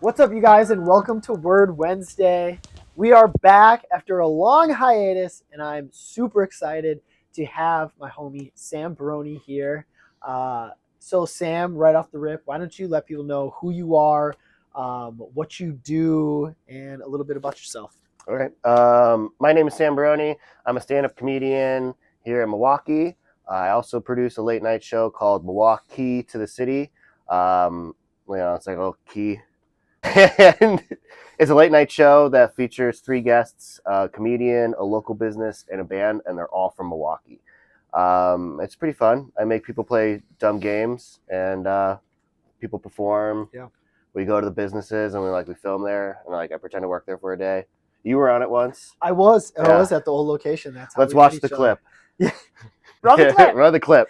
What's up, you guys, and welcome to Word Wednesday. We are back after a long hiatus, and I'm super excited to have my homie Sam Barone here. So, Sam, right off the rip, why don't you let people know who you are, what you do, and a little bit about yourself? All right. My name is Sam Barone. I'm a stand-up comedian here in Milwaukee. I also produce a late-night show called Milwaukee to the City. It's like a little key. And it's a late-night show that features three guests, a comedian, a local business, and a band, and they're all from Milwaukee. It's pretty fun. I make people play dumb games, and people perform. Yeah. We go to the businesses, and we film there, and I pretend to work there for a day. You were on it once. I was at the old location. That's how Let's watch the clip. Yeah. Run the clip. Run the clip.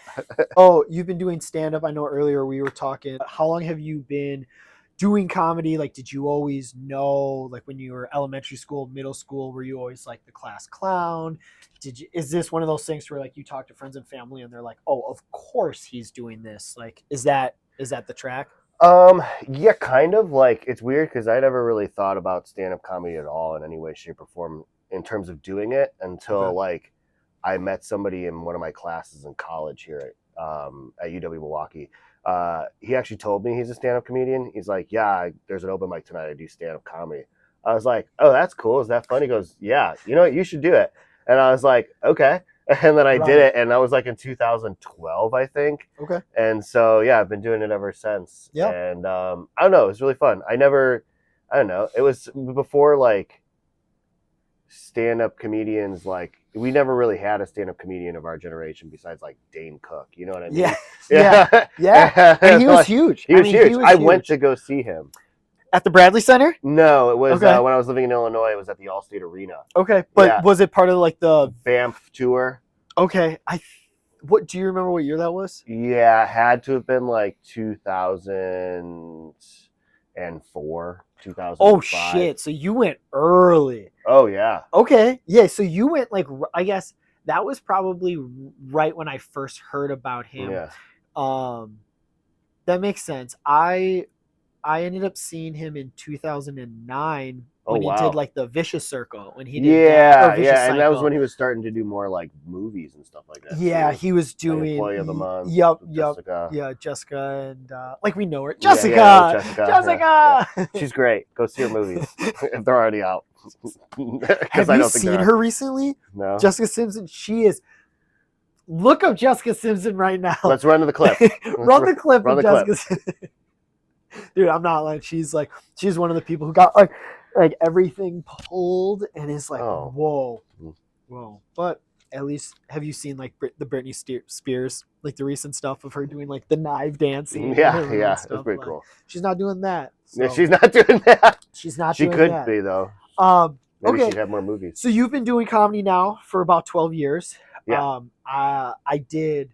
Oh, you've been doing stand-up. I know earlier we were talking. How long have you been doing comedy? Like, did you always know, like when you were elementary school, middle school, were you always like the class clown? Is this one of those things where like you talk to friends and family and they're like, oh, of course he's doing this? Like, is that the track? Yeah, kind of. Like, it's weird because I never really thought about stand-up comedy at all in any way, shape, or form in terms of doing it until I met somebody in one of my classes in college here at UW Milwaukee. He actually told me he's a stand-up comedian. He's like, yeah, there's an open mic tonight. I do stand-up comedy. I was like, oh, that's cool. Is that fun? He goes, yeah, you know what? You should do it. And I was like, okay. And then I did it, and that was like in 2012, I think. Okay. And so, yeah, I've been doing it ever since. Yeah. And I don't know. It was really fun. I don't know. It was before, like, stand-up comedians, like, we never really had a stand-up comedian of our generation besides, like, Dane Cook. You know what I mean? Yeah. And he was huge. He was huge. I went to go see him. At the Bradley Center? No, it was Okay. when I was living in Illinois. It was at the Allstate Arena. Okay, but was it part of like the Banff tour? Okay, what do you remember? What year that was? Yeah, it had to have been like 2004, 2005. Oh shit! So you went early. Oh yeah. Okay, yeah. So you went like, I guess that was probably right when I first heard about him. Yeah. That makes sense. I ended up seeing him in 2009 when he did like the Vicious Circle. When he did and that was when he was starting to do more like movies and stuff like that. Yeah, he was doing Employee of the Month. Jessica. Yeah, Jessica, and like we know her, Jessica. Jessica. Yeah. She's great. Go see her movies if they're already out. Have you seen her recently? No. Jessica Simpson. She is. Look up Jessica Simpson right now. Let's run to the clip. Run the clip of Jessica Simpson. Dude, I'm not lying. She's one of the people who got like everything pulled and is like, whoa. But at least, have you seen like the Britney Spears, like the recent stuff of her doing like the knife dancing? Yeah, it's pretty cool. She's not doing that. So. Yeah, she's not doing that. She's not. She doing could that. be though. Maybe she'd have more movies. So you've been doing comedy now for about 12 years. Yeah. I did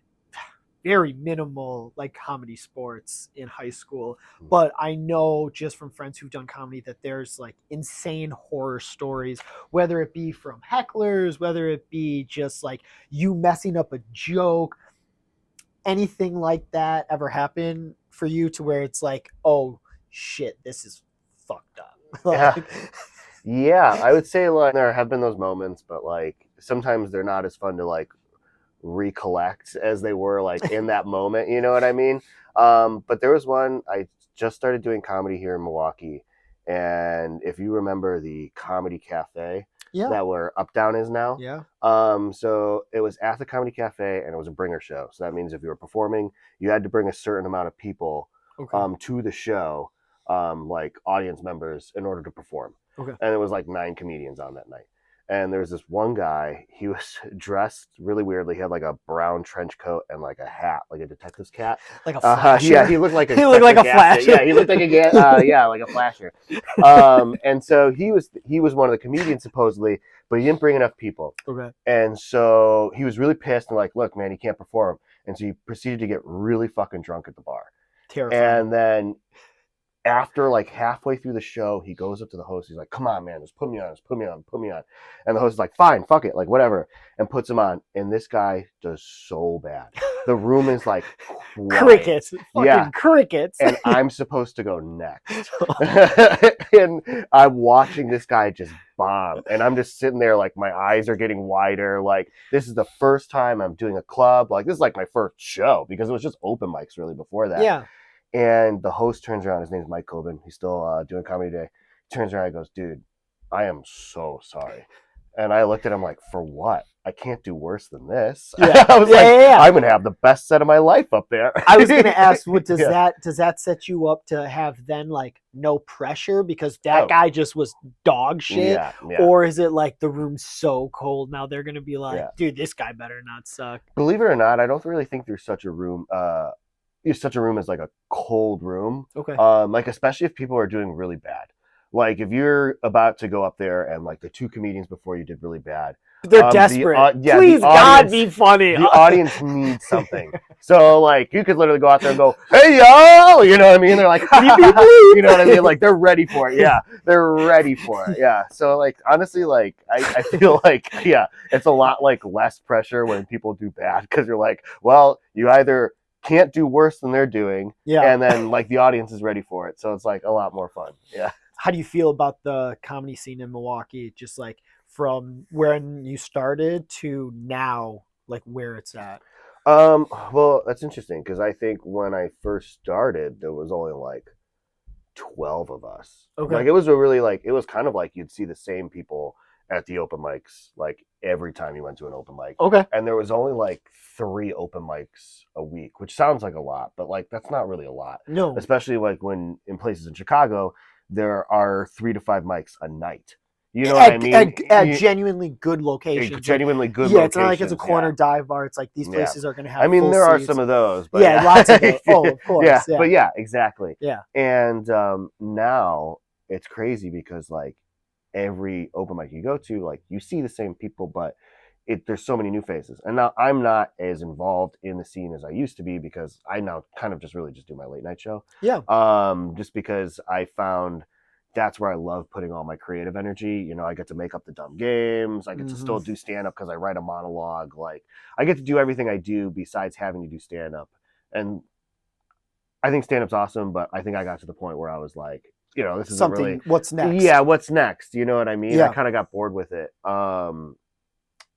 very minimal like comedy sports in high school, but I know just from friends who've done comedy that there's like insane horror stories, whether it be from hecklers, whether it be just like you messing up a joke. Anything like that ever happen for you to where it's like, oh shit, this is fucked up? Yeah, I would say like there have been those moments, but like sometimes they're not as fun to like recollect as they were like in that moment, you know what I mean? But there was one, I just started doing comedy here in Milwaukee, and if you remember the Comedy Cafe that where Up Down is now, so it was at the Comedy Cafe and it was a bringer show. So that means if you were performing, you had to bring a certain amount of people to the show, like audience members, in order to perform. And it was like 9 comedians on that night. And there was this one guy, he was dressed really weirdly. He had like a brown trench coat and like a hat, like a detective's cap. Like a flasher. Yeah, he looked like a flasher. Yeah, he looked like like a flasher. And so he was one of the comedians supposedly, but he didn't bring enough people. Okay. And so he was really pissed and like, look, man, he can't perform. And so he proceeded to get really fucking drunk at the bar. Terrifying. And then after like halfway through the show, he goes up to the host. He's like, come on, man, just put me on. And the host is like, fine, fuck it, like whatever, and puts him on. And this guy does so bad. the room is like quiet. Crickets. Fucking Yeah. crickets. And I'm supposed to go next. And I'm watching this guy just bomb. And I'm just sitting there like my eyes are getting wider. Like this is the first time I'm doing a club. Like this is like my first show because it was just open mics really before that. Yeah. And the host turns around. His name's Mike Coben. He's still doing comedy today. He turns around and goes, dude, I am so sorry. And I looked at him like, for what? I can't do worse than this. Yeah. I was I'm going to have the best set of my life up there. I was going to ask, what does that set you up to have then like no pressure because that guy just was dog shit? Yeah. Or is it like the room's so cold now they're going to be like, dude, this guy better not suck? Believe it or not, I don't really think there's such a room. Such a room as like a cold room. Okay. Like especially if people are doing really bad. Like if you're about to go up there and like the 2 comedians before you did really bad. They're desperate. Please, God, be funny. The audience needs something. So like you could literally go out there and go, hey y'all, you know what I mean? They're like, you know what I mean? Like they're ready for it. Yeah, they're ready for it. Yeah. So like honestly, like I feel like it's a lot like less pressure when people do bad because you're like, well, you either can't do worse than they're doing, and then like the audience is ready for it. So it's like a lot more fun. Yeah. How do you feel about the comedy scene in Milwaukee? Just like from when you started to now, like where it's at? Well, that's interesting because I think when I first started, there was only like 12 of us. Okay. Like it was it was kind of like you'd see the same people at the open mics like every time you went to an open mic. Okay. And there was only like 3 open mics a week, which sounds like a lot, but like that's not really a lot. No. Especially like when in places in Chicago, there are 3 to 5 mics a night. You know what I mean? At genuinely good locations. Genuinely good locations. Yeah, it's not like it's a corner dive bar. It's like these places are going to have I mean, full there are seats. some of those. But lots of those. Oh, of course. Yeah, but exactly. Yeah. And now it's crazy because like every open mic you go to, like you see the same people, but there's so many new faces. And now I'm not as involved in the scene as I used to be because I now kind of just do my late night show. Yeah. Just because I found that's where I love putting all my creative energy. You know, I get to make up the dumb games. I get to still do stand up because I write a monologue. Like I get to do everything I do besides having to do stand up. And I think stand up's awesome, but I think I got to the point where I was like, you know, this isn't something really what's next. Yeah, what's next? You know what I mean? Yeah. I kind of got bored with it.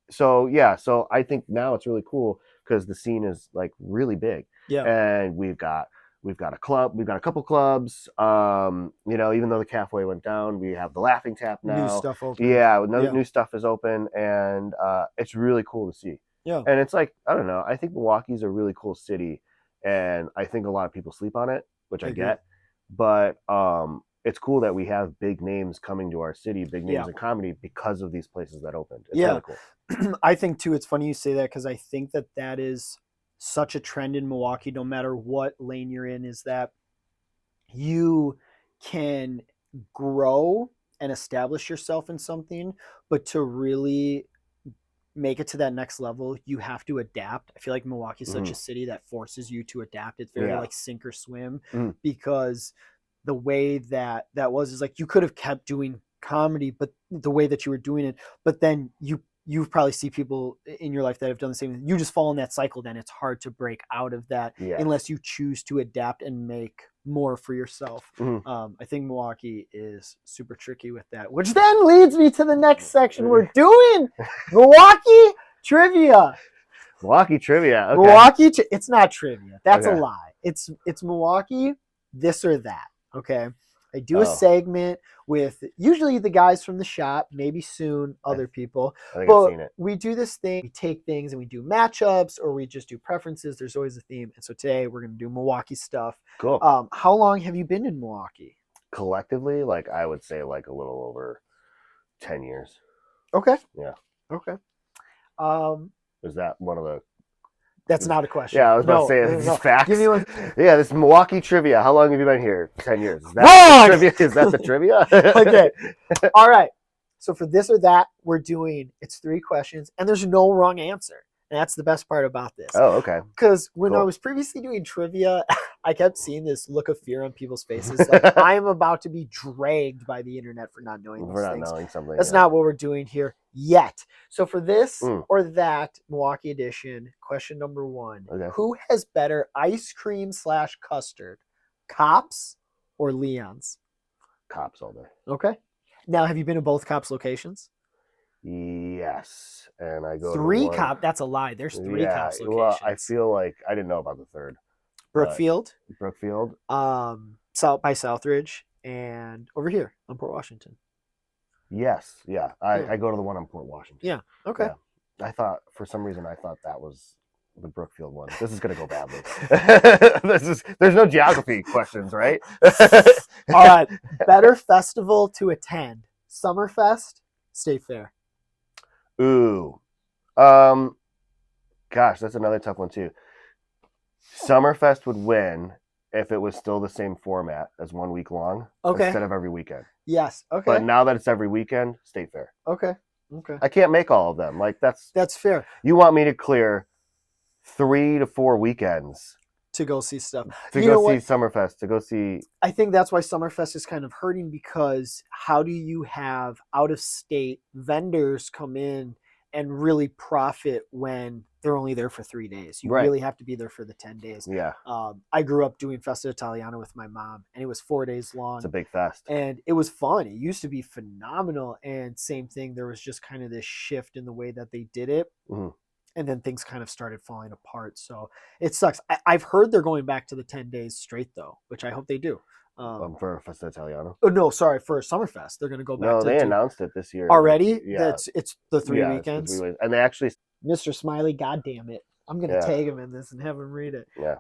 So I think now it's really cool because the scene is like really big. Yeah. And we've got a club, we've got a couple clubs. You know, even though the cafe went down, we have the Laughing Tap now. New stuff open. Yeah, new stuff is open, and it's really cool to see. Yeah. And it's like, I don't know, I think Milwaukee's a really cool city, and I think a lot of people sleep on it, which I get. But it's cool that we have big names coming to our city, big names in comedy because of these places that opened. It's really cool. I think too, it's funny you say that because I think that is such a trend in Milwaukee, no matter what lane you're in, is that you can grow and establish yourself in something, but to really make it to that next level, you have to adapt. I feel like Milwaukee is such a city that forces you to adapt. It's very like sink or swim because the way that was is like you could have kept doing comedy, but the way that you were doing it, but then you probably see people in your life that have done the same thing. You just fall in that cycle. Then it's hard to break out of that unless you choose to adapt and make more for yourself. I think Milwaukee is super tricky with that, which then leads me to the next section we're doing. Milwaukee trivia. Milwaukee trivia. Okay. Milwaukee. It's not trivia. That's a lie. It's Milwaukee this or that. Okay. I do a segment with usually the guys from the shop, maybe soon other people. I think I've seen it. We do this thing. We take things and we do matchups or we just do preferences. There's always a theme. And so today we're going to do Milwaukee stuff. Cool. How long have you been in Milwaukee? Collectively, like I would say like a little over 10 years. Okay. Yeah. Okay. Is that one of the... That's not a question. Yeah, I was about to say these facts. Give me one. Yeah, this is Milwaukee trivia. How long have you been here? 10 years. Is that Wrong! the trivia? Is that the trivia? Okay. All right. So for this or that, it's 3 questions and there's no wrong answer. And that's the best part about this. Oh, okay. Because when I was previously doing trivia, I kept seeing this look of fear on people's faces. Like, I am about to be dragged by the internet for not knowing these For not things. knowing something. That's not what we're doing here yet. So for this Mm. or that Milwaukee edition, question number 1. Okay. Who has better ice cream / custard? Cops or Leon's? Cops all day. Okay. Now, have you been to both Cops locations? Yes, and I go 3 to one. Cop. That's a lie. There's 3 Cops locations. Well, I feel like I didn't know about the third. Brookfield, Brookfield, South by Southridge, and over here on Port Washington. Yes, yeah. I go to the one on Port Washington. Yeah. Okay. Yeah. I thought for some reason that was the Brookfield one. This is gonna go badly. There's no geography questions, right? All right. Better festival to attend: Summerfest, State Fair. Ooh, gosh, that's another tough one too. Summerfest would win if it was still the same format as 1 week long, instead of every weekend. Yes. Okay. But now that it's every weekend, State Fair. Okay. I can't make all of them. Like that's fair. You want me to clear 3 to 4 weekends to go see stuff. To go see Summerfest, to go see. I think that's why Summerfest is kind of hurting, because how do you have out-of-state vendors come in and really profit when they're only there for 3 days? You really have to be there for the 10 days. Yeah. I grew up doing Festa Italiana with my mom, and it was 4 days long. It's a big fest. And it was fun. It used to be phenomenal. And same thing, there was just kind of this shift in the way that they did it. Mm-hmm. And then things kind of started falling apart. So it sucks. I've heard they're going back to the 10 days straight, though, which I hope they do. For Festa Italiana? Oh, no, sorry. For Summerfest. They're going to go back to... No, they announced it this year. Already? Yeah. It's the 3 weekends? And they actually... Mr. Smiley, goddamn it. I'm going to tag him in this and have him read it. Yeah.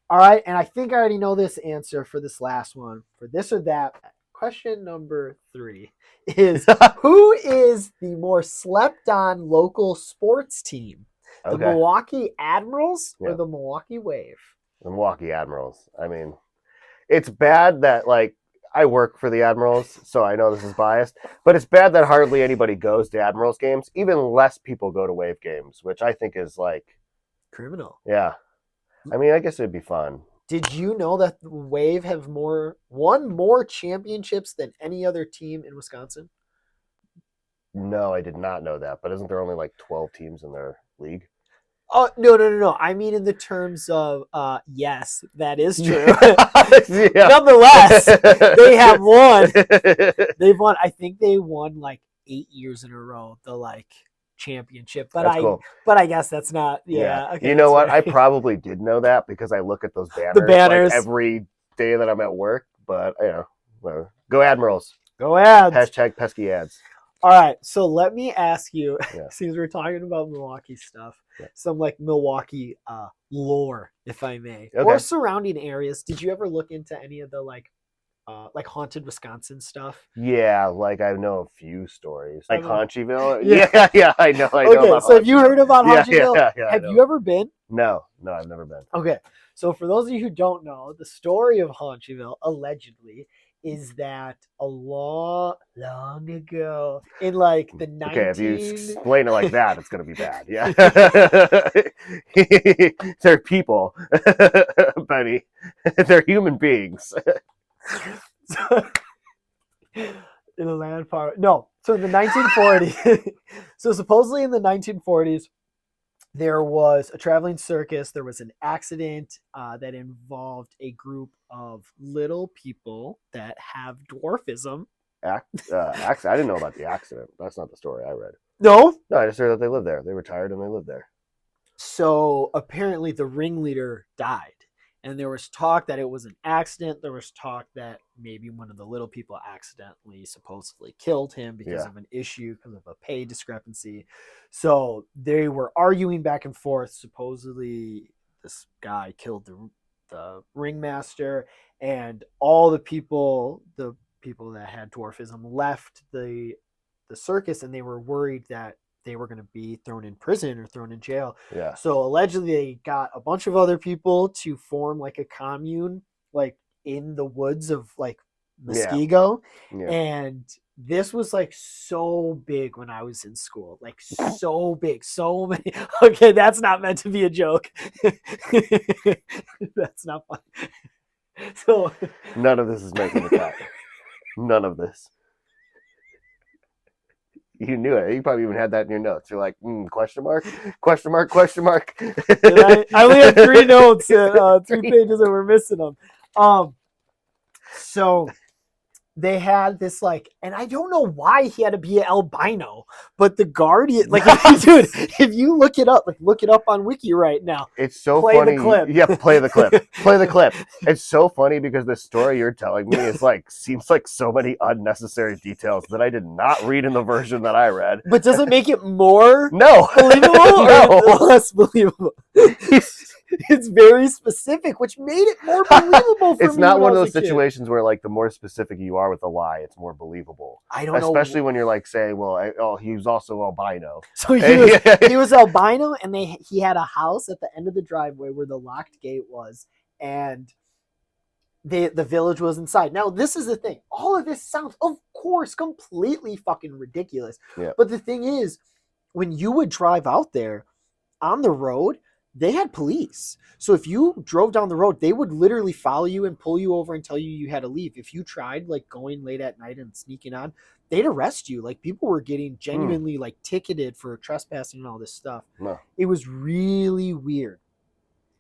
All right. And I think I already know this answer for this last one. For this or that, question number 3 is, who is the more slept on local sports team? The Milwaukee Admirals or the Milwaukee Wave? The Milwaukee Admirals. I mean, it's bad that, like, I work for the Admirals, so I know this is biased, but it's bad that hardly anybody goes to Admirals games. Even less people go to Wave games, which I think is, like... criminal. Yeah. I mean, I guess it'd be fun. Did you know that the Wave have won more championships than any other team in Wisconsin? No, I did not know that. But isn't there only like 12 teams in their league? Oh, no. I mean, in the terms of, yes, that is true. Nonetheless, they have won. They've won. I think they won like 8 years in a row, the like championship. But cool. But I guess that's not. Yeah. Okay, you know what? Right. I probably did know that because I look at those banners, like, every day that I'm at work. But whatever. Go Admirals. Go Ads. Hashtag pesky ads. All right. So let me ask you, since we're talking about Milwaukee stuff, some like Milwaukee lore, if I may, or surrounding areas. Did you ever look into any of the like haunted Wisconsin stuff? Yeah, like I know a few stories, like Hauncyville. Yeah, I know. Okay, so have you heard about Hauncyville? Have you ever been? No, I've never been. Okay, so for those of you who don't know, the story of Hauncyville allegedly is that a long ago in like the 19... Okay, if you explain it like that, it's going to be bad. Yeah. They're people, buddy. They're human beings. In a land far... No. So in the 1940s... So supposedly in the 1940s, there was a traveling circus. There was an accident that involved a group of little people that have dwarfism. I didn't know about the accident. That's not the story I read. No, I just heard that they lived there. They retired and they lived there. So apparently the ringleader died. And there was talk that it was an accident. There was talk that maybe one of the little people accidentally supposedly killed him because of an issue, because of a pay discrepancy. So they were arguing back and forth. Supposedly this guy killed the ringmaster, and all the people that had dwarfism left the circus, and they were worried that they were going to be thrown in prison or thrown in jail. Yeah. So allegedly they got a bunch of other people to form like a commune, like in the woods of like Muskego. Yeah. And This was like so big when I was in school, like so big, so many. Okay, that's not meant to be a joke. That's not fun. So None of this is making the cut. None of this. You knew it. You probably even had that in your notes. You're like, question mark, question mark, question mark. I only had 3 notes, 3 pages, and we're missing them. So they had this like, and I don't know why he had to be an albino, but the Guardian, like, dude, if you look it up, like, look it up on Wiki right now. It's so Play funny. the clip. Yeah, play the clip. Play the clip. It's so funny because the story you're telling me is like seems like so many unnecessary details that I did not read in the version that I read. But does it make it more No. believable No. or less believable? It's very specific, which made it more believable for me. It's not when one I of was those a kid. situations where like the more specific you are with a lie, it's more believable. I don't know. Especially when you're like saying, well, he was also albino. So he was albino, and he had a house at the end of the driveway where the locked gate was, and the village was inside. Now, this is the thing. All of this sounds, of course, completely fucking ridiculous. Yeah. But the thing is, when you would drive out there on the road, they had police. So if you drove down the road, they would literally follow you and pull you over and tell you had to leave. If you tried like going late at night and sneaking on, they'd arrest you. Like, people were getting genuinely like ticketed for trespassing and all this stuff. No. It was really weird.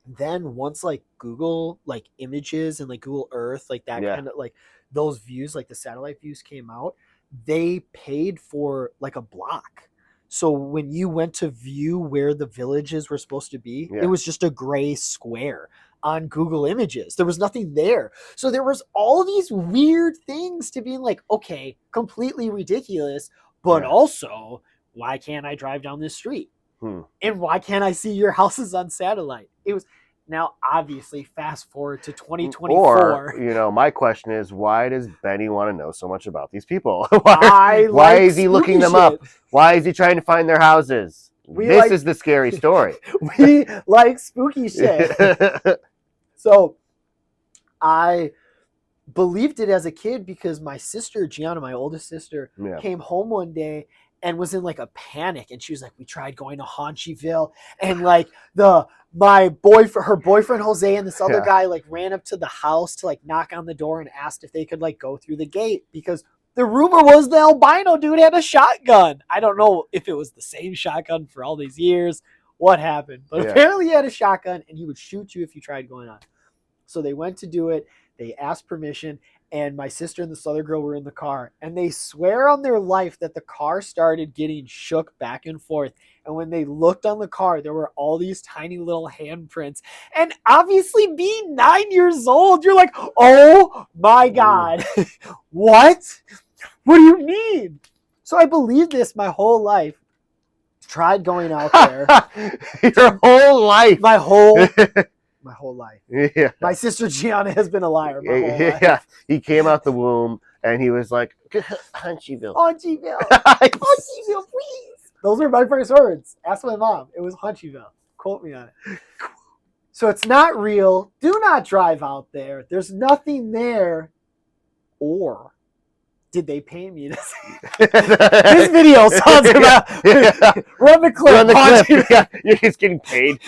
Then once like Google like images and like Google Earth, like that kind of like those views, like the satellite views came out, they paid for like a block. So when you went to view where the villages were supposed to be, it was just a gray square on Google Images. There was nothing there. So there was all these weird things to being like, okay, completely ridiculous, but also, why can't I drive down this street? And why can't I see your houses on satellite? It was now obviously fast forward to 2024. Or, my question is, why does Benny want to know so much about these people? why is he looking them up? Why is he trying to find their houses? This is the scary story. We like spooky shit. So I believed it as a kid because my sister, Gianna, my oldest sister, came home one day and was in like a panic, and she was like, we tried going to Hauncyville, and like her boyfriend Jose and this other guy like ran up to the house to like knock on the door and asked if they could like go through the gate, because the rumor was the albino dude had a shotgun. I don't know if it was the same shotgun for all these years, what happened, but apparently he had a shotgun and he would shoot you if you tried going on. So they went to do it. They asked permission, and my sister and this other girl were in the car, and they swear on their life that the car started getting shook back and forth. And when they looked on the car, there were all these tiny little handprints. And obviously, being 9 years old, you're like, oh my God, what? What do you mean? So I believed this my whole life. Tried going out there. Your whole life. My whole life. Yeah. My sister Gianna has been a liar my whole life. Yeah. He came out the womb and he was like, Hauncyville. Hauncyville. Hauncyville, please. Those were my first words. Ask my mom. It was Hauncyville. Quote me on it. So it's not real. Do not drive out there. There's nothing there. Or did they pay me to see this video sounds about run the clip. Run the clip. Yeah, you're just getting paid.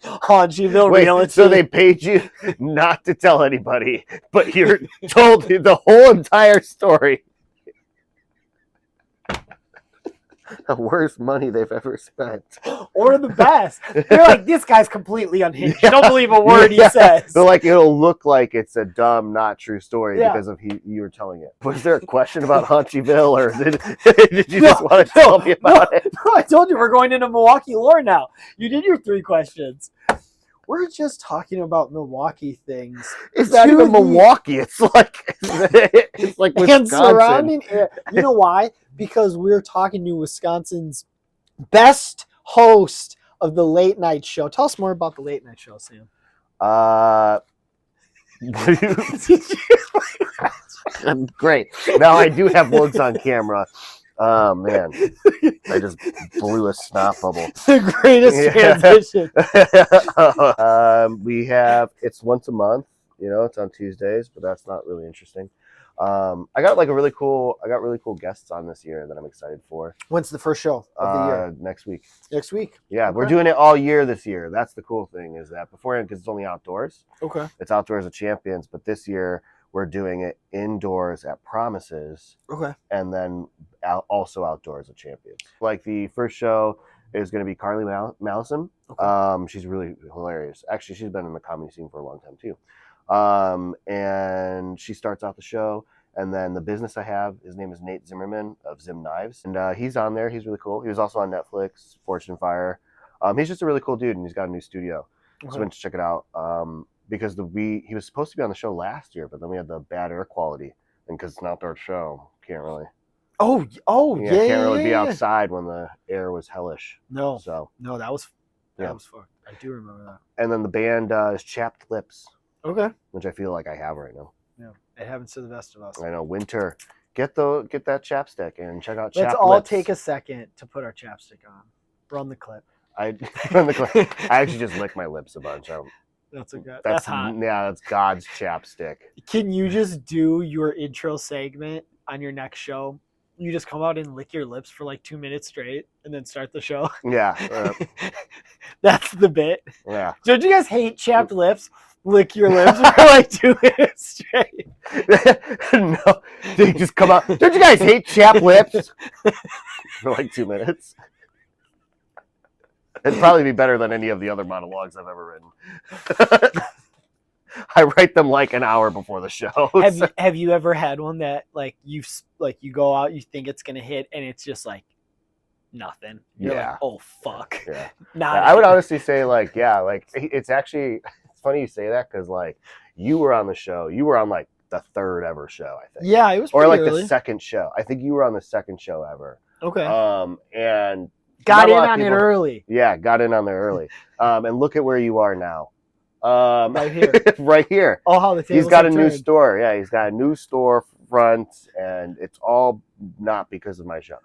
Hauncyville reality. So they paid you not to tell anybody, but you're told the whole entire story. The worst money they've ever spent. Or the best. They're like, this guy's completely unhinged. You don't believe a word he says. They're like, it'll look like it's a dumb, not true story because of you were telling it. Was there a question about Hauncyville, or did you just want to tell me about it? No, I told you we're going into Milwaukee lore now. You did your 3 questions. We're just talking about Milwaukee things. It's not even Milwaukee. It's like Wisconsin. And surrounding area. You know why? Because we're talking to Wisconsin's best host of the late night show. Tell us more about the late night show, Sam. Great. Now I do have looks on camera. Oh man, I just blew a snot bubble. The greatest transition. We have, it's once a month. It's on Tuesdays, but that's not really interesting. I got really cool guests on this year that I'm excited for. When's the first show of the year? Next week. Next week. Yeah, Okay. we're doing it all year this year. That's the cool thing, is that beforehand, because it's only outdoors. Okay. It's outdoors at Champions, but this year we're doing it indoors at Promises. Okay. And then also outdoors at Champions. Like the first show is going to be Carly Mallison. Okay. She's really hilarious. Actually, she's been in the comedy scene for a long time too. And she starts out the show. And then the business I have, his name is Nate Zimmerman of Zim Knives. And he's on there. He's really cool. He was also on Netflix, Fortune Fire. He's just a really cool dude, and he's got a new studio. Okay. So I went to check it out. Because he was supposed to be on the show last year, but then we had the bad air quality. And because it's an outdoor show, can't really. Oh, yeah. Can't really be outside when the air was hellish. No. So no, that was fucked. I do remember that. And then the band is Chapped Lips. Okay. Which I feel like I have right now. Yeah. It happens to the best of us. I know. Winter. Get that chapstick and check out Chapped Lips. Let's all take a second to put our chapstick on. Run the clip. I actually just lick my lips a bunch. That's okay. That's hot. Yeah, that's God's chapstick. Can you just do your intro segment on your next show? You just come out and lick your lips for like 2 minutes straight and then start the show. Yeah. That's the bit. Yeah. Don't you guys hate chapped lips? Lick your lips for like 2 minutes straight. No. They just come out. Don't you guys hate chapped lips? For like 2 minutes. It'd probably be better than any of the other monologues I've ever written. I write them like an hour before the show. Have you ever had one that you go out, you think it's gonna hit, and it's just like nothing? You're like, oh fuck. Yeah. I would honestly say it's funny you say that, because you were on the show. You were on the third ever show, I think. Yeah, it was or early. The second show. I think you were on the second show ever. Okay. And got in on it early. Yeah, got in on there early. And look at where you are now. Right here. Right here. Oh, how the tables He's got a new turned. store. Yeah, he's got a new store front, and it's all not because of my show.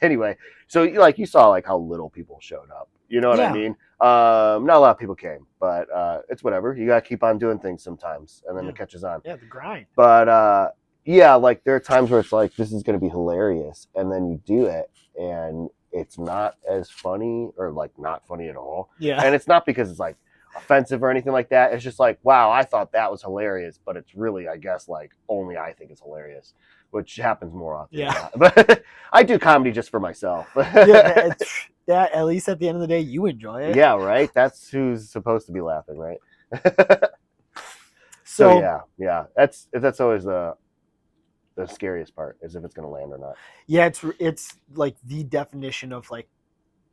Anyway, so you saw how little people showed up. You know what I mean? Not a lot of people came, but it's whatever. You gotta keep on doing things sometimes, and then it catches on. Yeah, the grind. But there are times where it's this is gonna be hilarious, and then you do it, and it's not as funny, or not funny at all. Yeah. And it's not because it's offensive or anything like that. It's just wow, I thought that was hilarious, but it's really, I guess, only I think it's hilarious, which happens more often. Yeah. But I do comedy just for myself. Yeah, that at least at the end of the day, you enjoy it. Yeah, right. That's who's supposed to be laughing, right? So yeah. That's always the scariest part, is if it's going to land or not. Yeah, it's the definition of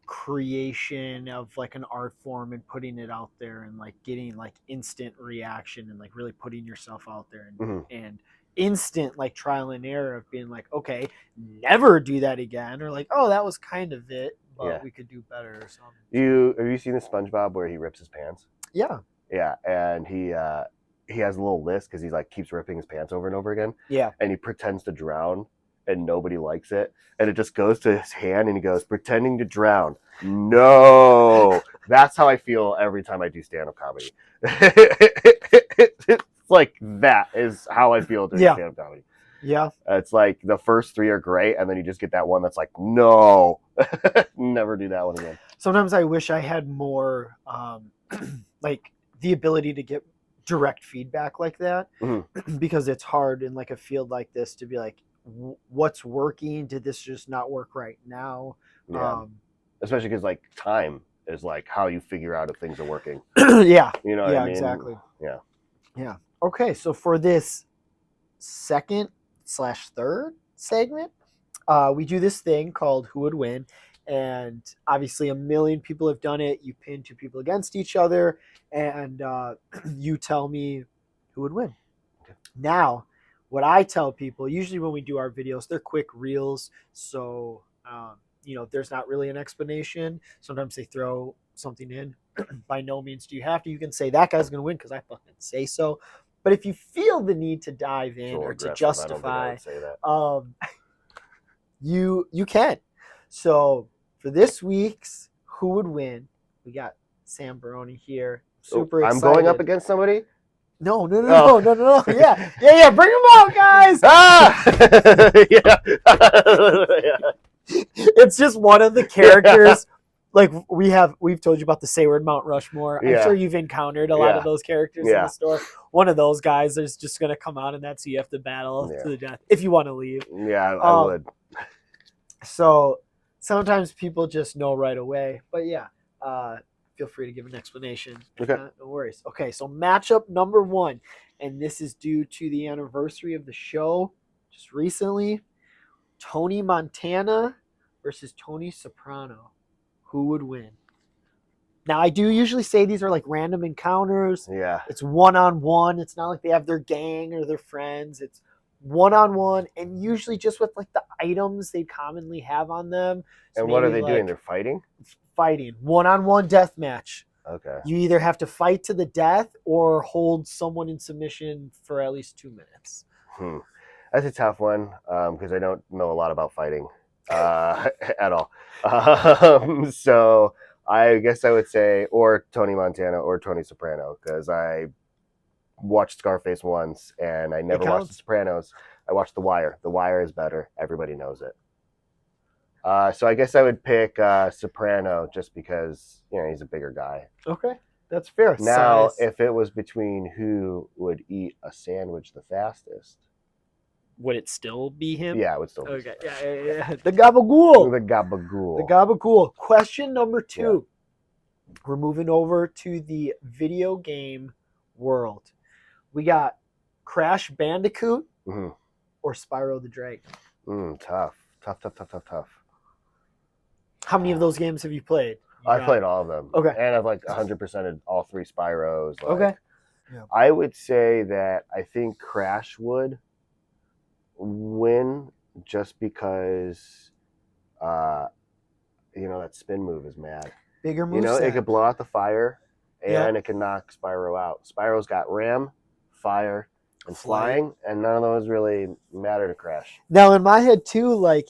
creation of an art form and putting it out there and getting instant reaction and really putting yourself out there and instant trial and error of being okay, never do that again, or oh, that was kind of it, but we could do better or something. Have you seen the SpongeBob where he rips his pants? Yeah, and he has a little list, because he keeps ripping his pants over and over again. Yeah, and he pretends to drown, and nobody likes it, and it just goes to his hand, and he goes, pretending to drown. No, that's how I feel every time I do stand-up comedy. It's that is how I feel doing stand-up comedy. Yeah, it's the first 3 are great, and then you just get that one that's no, never do that one again. Sometimes I wish I had more the ability to get direct feedback like that, because it's hard in a field like this to be what's working? Did this just not work right now? Yeah. Especially because time is how you figure out if things are working. Yeah. You know what I mean? Exactly. Yeah. Okay, so for this second/third segment, we do this thing called Who Would Win, and obviously a million people have done it. You pin 2 people against each other, and you tell me who would win. Okay. Now, what I tell people, usually when we do our videos, they're quick reels, so there's not really an explanation. Sometimes they throw something in. By no means do you have to. You can say that guy's going to win because I fucking say so. But if you feel the need to dive in or to justify, you can. So for this week's Who Would Win, we got Sam Barone here. Super excited. I'm going up against somebody? No. Oh. No. Yeah. Bring them out, guys. Yeah. It's just one of the characters. Like we've told you about the SayWord Mount Rushmore. I'm Yeah. sure you've encountered a lot of those characters in Yeah. the store. One of those guys is just gonna come out, and that's who you have to battle Yeah. to the death if you want to leave. Yeah, I would. So sometimes people just know right away. But yeah, feel free to give an explanation. Okay. No worries. Okay, so matchup number 1, and this is due to the anniversary of the show just recently. Tony Montana versus Tony Soprano. Who would win? Now, I do usually say these are like random encounters. Yeah. It's one-on-one. It's not like they have their gang or their friends. It's one-on-one, and usually just with like the items they commonly have on them. So And what are they maybe, doing? like, They're fighting? fighting. One-on-one death match. Okay. You either have to fight to the death or hold someone in submission for at least 2 minutes. That's a tough one because I don't know a lot about fighting at all. So I guess I would say or Tony Montana or Tony Soprano because I watched Scarface once and I never watched The Sopranos. I watched The Wire. The Wire is better. Everybody knows it. So I guess I would pick Soprano just because he's a bigger guy. Okay, that's fair. Now, Size. if it was between who would eat a sandwich the fastest, would it still be him? yeah, it would still be. Okay, yeah. The gabagool. The gabagool. The gabagool. Question number 2. Yeah. We're moving over to the video game world. We got Crash Bandicoot or Spyro the Dragon. Tough. How many of those games have you played? I've played all of them. Okay. And I've 100%ed all 3 Spyros. Okay. Yeah. I would say that I think Crash would win just because that spin move is mad. Bigger moveset. It could blow out the fire and it can knock Spyro out. Spyro's got ram, fire, and flying, and none of those really matter to Crash. Now in my head too, like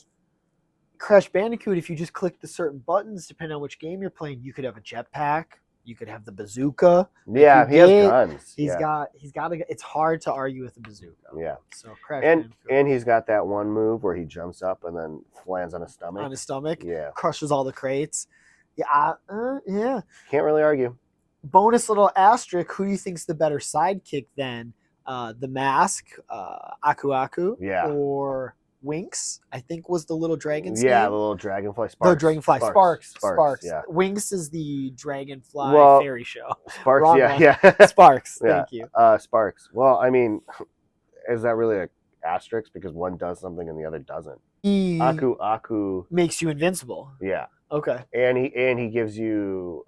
Crash Bandicoot, if you just click the certain buttons depending on which game you're playing, you could have a jetpack, you could have the bazooka. Yeah, he has guns. He's got it's hard to argue with a bazooka. Yeah. So Crash and he's got that one move where he jumps up and then lands on his stomach. On his stomach. Yeah. Crushes all the crates. Yeah. Yeah. Can't really argue. Bonus little asterisk, who do you think's the better sidekick then? The Mask, Aku Aku, or Winx, I think was the little dragon's name. The little dragonfly. Sparks. The dragonfly. Sparks. Yeah. Winx is the dragonfly fairy show. Sparks, Wrong yeah. Sparks, thank you. Sparks. Well, I mean, is that really an asterisk because one does something and the other doesn't? Aku Aku makes you invincible. Yeah. Okay. And he gives you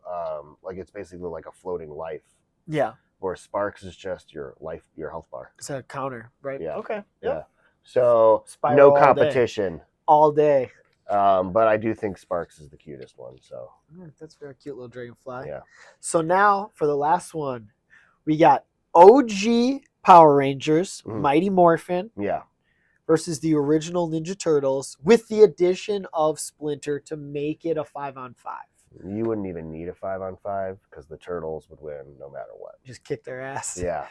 it's basically like a floating life. Yeah. Where Sparks is just your health bar. It's a counter, right? Yeah. Okay. Yep. Yeah. So Spyro no competition. All day. But I do think Sparks is the cutest one. So that's a very cute little dragonfly. Yeah. So now for the last one, we got OG Power Rangers, Mighty Morphin. Yeah. Versus the original Ninja Turtles with the addition of Splinter to make it a 5-on-5. You wouldn't even need a 5-on-5 because the Turtles would win no matter what. Just kick their ass. Yeah,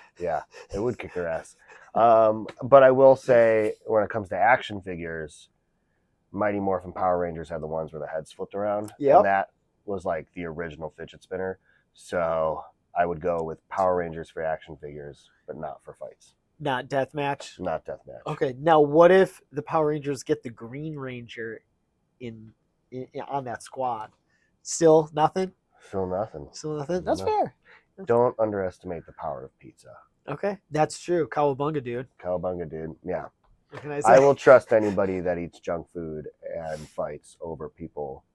it would kick their ass. But I will say, when it comes to action figures, Mighty Morphin Power Rangers had the ones where the heads flipped around. Yeah, and that was like the original fidget spinner. So I would go with Power Rangers for action figures, but not for fights. Not deathmatch? Not deathmatch. Okay, now what if the Power Rangers get the Green Ranger in on that squad? Still nothing? Still nothing. That's fair. Don't underestimate the power of pizza. Okay, that's true. Cowabunga, dude. Cowabunga, dude. Yeah. What can I say? I will trust anybody that eats junk food and fights over people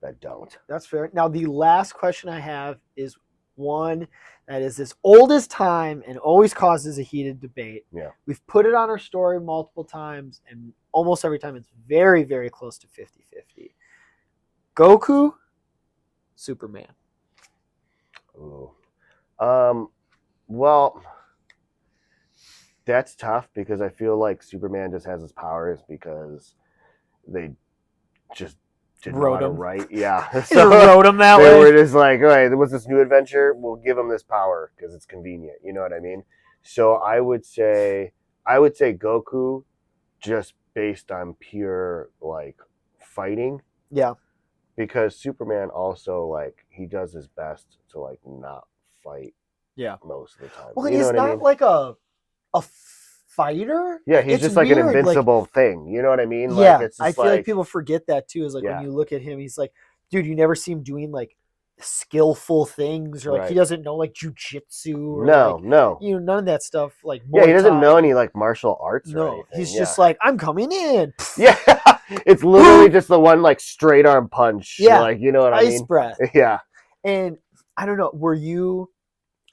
that don't. That's fair. Now, the last question I have is one that is as old as time and always causes a heated debate. Yeah. We've put it on our story multiple times, and almost every time it's very, very close to 50-50. Goku, Superman. Ooh. Well, that's tough because I feel like Superman just has his powers because they just didn't know how to him. write. Yeah. Just wrote him that they way. were just like, all right, what's this new adventure? We'll give him this power because it's convenient. You know what I mean? So I would say Goku, just based on pure like fighting. Yeah. Because Superman also like he does his best to like not fight. Yeah. Most of the time. Well, you know he's what not I mean? like a fighter. Yeah, he's It's just like an weird, invincible thing. You know what I mean? Yeah, like, it's just I feel like people forget that too. Is like Yeah. when you look at him, he's like, dude, you never see him doing like skillful things, or like he Right. doesn't know like jujitsu or No, like, no. you know, none of that stuff. Like Yeah, he Muay doesn't Thai. know any like martial arts or No, anything. he's Yeah. just like, I'm coming in. Yeah, it's literally just the one like straight arm punch. Yeah. Like, you know what I Ice mean? breath. Yeah. And I don't know, were you,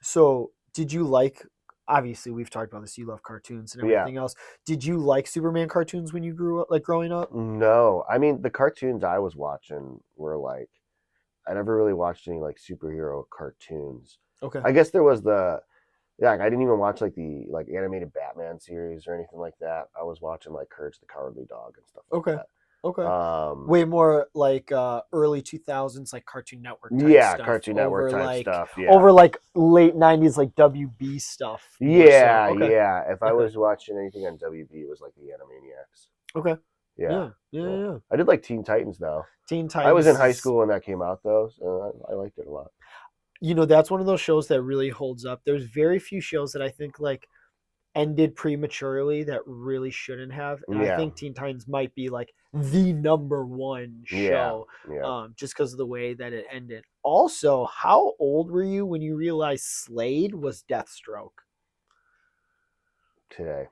so did you like, obviously we've talked about this, you love cartoons and Yeah. everything else. Did you like Superman cartoons when you grew up, like growing up? No, I mean the cartoons I was watching were like, I never really watched any like superhero cartoons. Okay. I guess there was like I didn't even watch like the like animated Batman series or anything like that. I was watching like Courage the Cowardly Dog and stuff like Okay. that. Okay. Way more like early 2000s, like Cartoon Network type Yeah, stuff. Cartoon Network over type like, stuff. Yeah. Over like late 90s, like WB stuff. Yeah, Okay. yeah. If I Okay. was watching anything on WB, it was like the Animaniacs. Okay. Yeah. Yeah. I did like Teen Titans though. Teen Titans. I was in high school when that came out though, so I liked it a lot. You know, that's one of those shows that really holds up. There's very few shows that I think like ended prematurely that really shouldn't have. And I think Teen Titans might be like the number one show, just because of the way that it ended. Also, how old were you when you realized Slade was Deathstroke? Today.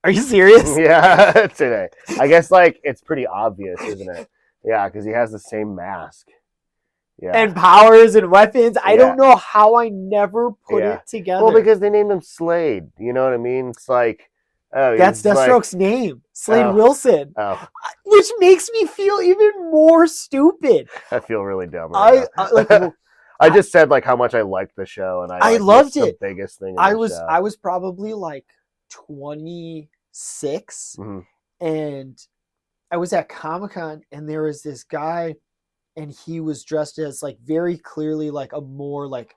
Are you serious? Yeah, today. I guess like it's pretty obvious, isn't it? Yeah, because he has the same mask. Yeah. And powers and weapons. I don't know how I never put it together. Well, because they named him Slade. You know what I mean? It's like, oh, that's Deathstroke's name, Slade Wilson. Oh. Which makes me feel even more stupid. I feel really dumb. Right I just said like how much I liked the show, and I loved it. The biggest thing. I was probably like 26, and I was at Comic-Con, and there was this guy, and he was dressed as like very clearly like a more like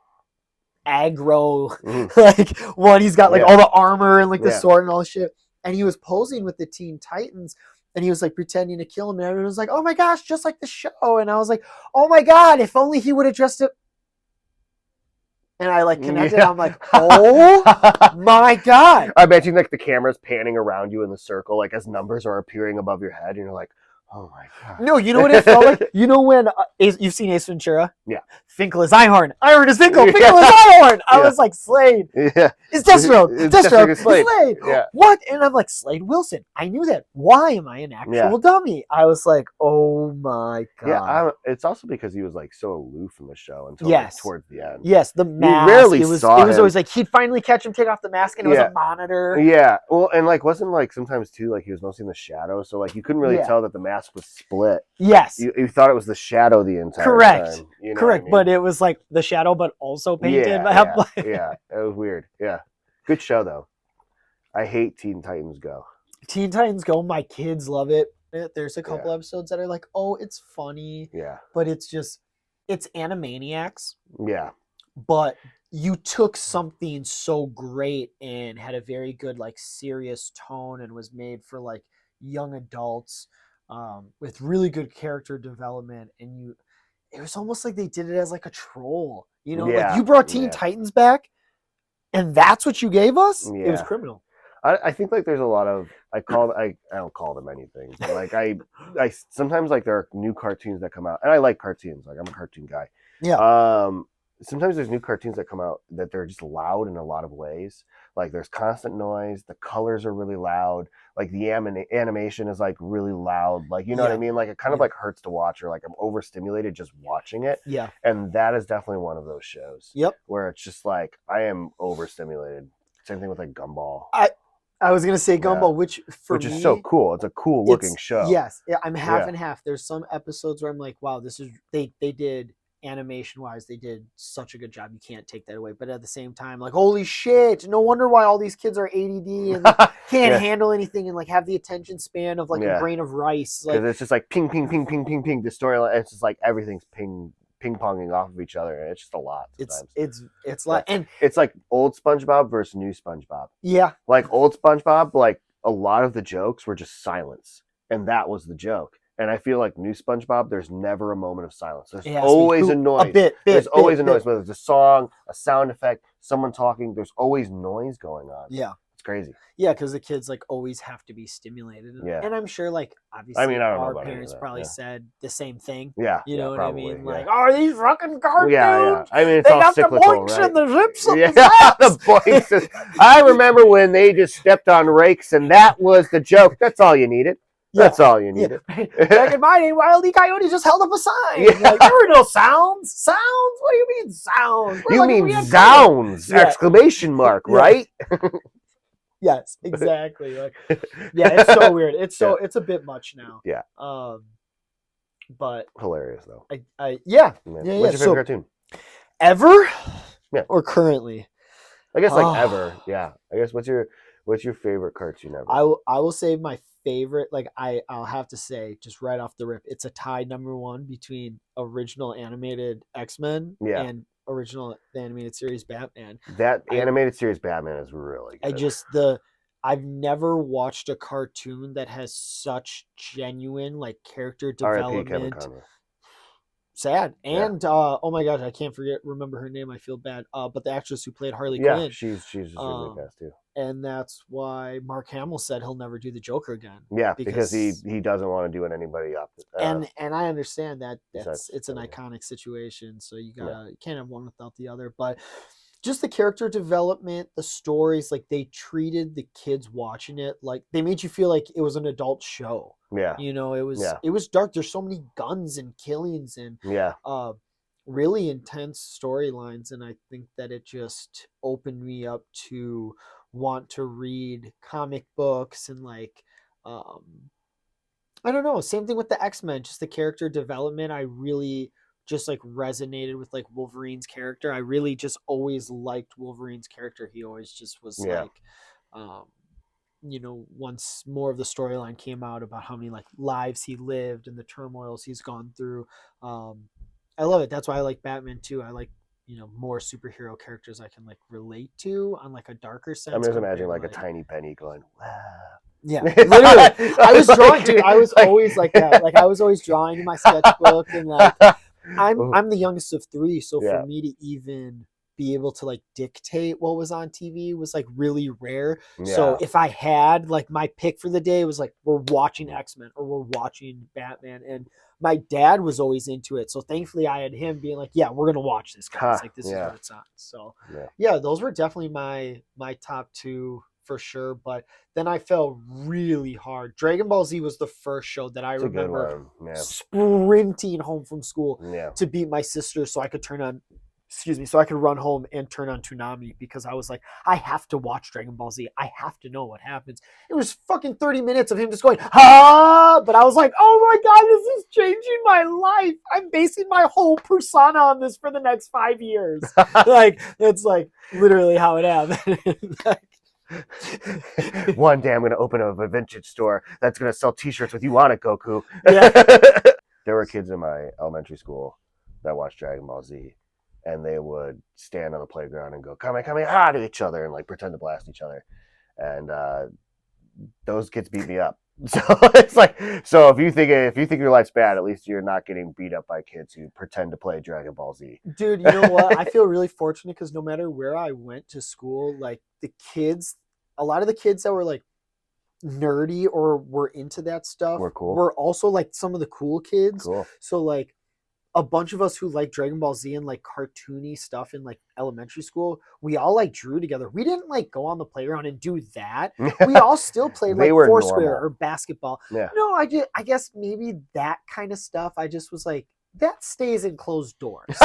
aggro like one. He's got like all the armor and like the sword and all this shit, and he was posing with the Teen Titans, and he was like pretending to kill him, and everyone was like, oh my gosh, just like the show. And I was like, oh my god, if only he would have dressed it. And I like connected. I'm like, oh my god. I imagine like the camera's panning around you in the circle, like as numbers are appearing above your head, and you're like, oh my god. No, you know what it felt like? You know when you've seen Ace Ventura? Yeah. Finkel is Einhorn. Einhorn is Finkel. Finkel is Einhorn. I was like, Slade. Yeah. It's Deathstroke. Deathstroke is Slade. Yeah. What? And I'm like, Slade Wilson. I knew that. Why am I an actual dummy? I was like, oh my god. Yeah. It's also because he was like so aloof in the show until like, towards the end. Yes, the mask. You rarely it was him. always like he'd finally catch him take off the mask, and it was a monitor. Yeah. Well, and like wasn't like sometimes too like he was mostly in the shadow, so like you couldn't really tell that the mask was split. Yes. You thought it was the shadow the entire time. You know Correct. I mean? But it was like the shadow, but also painted. Yeah. It was weird. Yeah. Good show though. I hate Teen Titans Go. Teen Titans Go. My kids love it. There's a couple episodes that are like, oh, it's funny. Yeah. But it's Animaniacs. Yeah. But you took something so great and had a very good like serious tone and was made for like young adults with really good character development, and it was almost like they did it as like a troll, you know, like you brought Teen Titans back and that's what you gave us. It was criminal. I think like there's a lot of I don't call them anything, but like I sometimes like there are new cartoons that come out, and I like cartoons, like I'm a cartoon guy. Sometimes there's new cartoons that come out that they're just loud in a lot of ways. Like there's constant noise, the colors are really loud, like the animation is like really loud, like you know what I mean, like it kind of like hurts to watch, or like I'm overstimulated just watching it. And that is definitely one of those shows where it's just like I am overstimulated. Same thing with like Gumball. I was gonna say Gumball, which is so cool. It's a cool looking show. Yes, I'm half and half. There's some episodes where I'm like, wow, this is they did animation wise, they did such a good job. You can't take that away. But at the same time, like, holy shit, no wonder why all these kids are ADD and like, can't handle anything and like have the attention span of like a grain of rice. Because Like, it's just like ping, ping, ping, ping, ping, ping. The storyline, it's just like everything's ping ponging off of each other, and it's just a lot. Sometimes. It's like, and it's like old SpongeBob versus new SpongeBob. Yeah, like old SpongeBob, like a lot of the jokes were just silence, and that was the joke. And I feel like new SpongeBob, there's never a moment of silence. There's always a noise. There's always a noise, whether it's a song, a sound effect, someone talking. There's always noise going on. Yeah. It's crazy. Yeah, because the kids like always have to be stimulated. Yeah. And I'm sure like obviously I don't know our about parents probably said the same thing. Yeah. You know what probably, I mean? Like, oh, these fucking cartoons. Yeah. I mean, it's they all got cyclical, the boinks right? and the zips and Yeah, the the boinks. I remember when they just stepped on rakes, and that was the joke. That's all you needed. That's all you needed. Back in my day, Wile E. Coyote just held up a sign. Yeah. Like, there were no sounds. Sounds? What do you mean sounds? You mean zounds! Exclamation mark, right? Yes, exactly. Like, yeah, it's so weird. It's so it's a bit much now. Yeah. But hilarious though. What's your favorite cartoon? Ever? Yeah. Or currently? I guess like ever. Yeah. I guess what's your favorite cartoon ever? I will say my favorite, like I'll have to say just right off the rip, it's a tie #1 between original animated X-Men and original animated series Batman. That animated series Batman is really good. I've never watched a cartoon that has such genuine like character development. Sad. And oh my gosh, I can't remember her name. I feel bad. But the actress who played Harley Quinn. Yeah, she's really best too. And that's why Mark Hamill said he'll never do the Joker again. Yeah, because he doesn't want to do it anybody up. And I understand that it's an iconic situation, so you can't have one without the other. But just the character development, the stories, like they treated the kids watching it like they made you feel like it was an adult show. Yeah, you know, it was dark. There's so many guns and killings and really intense storylines, and I think that it just opened me up to want to read comic books and like I don't know, same thing with the X-Men, just the character development. I really just like resonated with like Wolverine's character. I really just always liked Wolverine's character. He always just was like you know, once more of the storyline came out about how many like lives he lived and the turmoils he's gone through, I love it. That's why I like Batman too. I like, you know, more superhero characters I can like relate to on like a darker sense. I'm just imagining like a tiny penny going, wow. Yeah, literally. I was drawing, dude. I was always like that. Like I was always drawing in my sketchbook, and like I'm the youngest of 3, so for me to even be able to like dictate what was on TV was like really rare. Yeah. So if I had like my pick for the day, it was like we're watching X-Men or we're watching Batman, and my dad was always into it. So thankfully I had him being like, yeah, we're gonna watch this, guys. Like this is what it's on. So yeah, those were definitely my top 2 for sure. But then I fell really hard. Dragon Ball Z was the first show that I remember sprinting home from school to beat my sister so I could so I could run home and turn on Toonami, because I was like, I have to watch Dragon Ball Z. I have to know what happens. It was fucking 30 minutes of him just going, ah! But I was like, oh my God, this is changing my life. I'm basing my whole persona on this for the next 5 years. Like, it's like literally how it happened. One day I'm going to open a vintage store that's going to sell t-shirts with you on it, Goku. Yeah. There were kids in my elementary school that watched Dragon Ball Z. And they would stand on the playground and go, Kamehameha to each other and like pretend to blast each other. And those kids beat me up. So it's like, so if you think your life's bad, at least you're not getting beat up by kids who pretend to play Dragon Ball Z. Dude, you know what? I feel really fortunate because no matter where I went to school, like a lot of the kids that were like nerdy or were into that stuff were also like some of the cool kids. Cool. So like, a bunch of us who like Dragon Ball Z and like cartoony stuff in like elementary school, we all like drew together. We didn't like go on the playground and do that. We all still played like Foursquare or basketball. Yeah. No, I guess maybe that kind of stuff. I just was like, that stays in closed doors.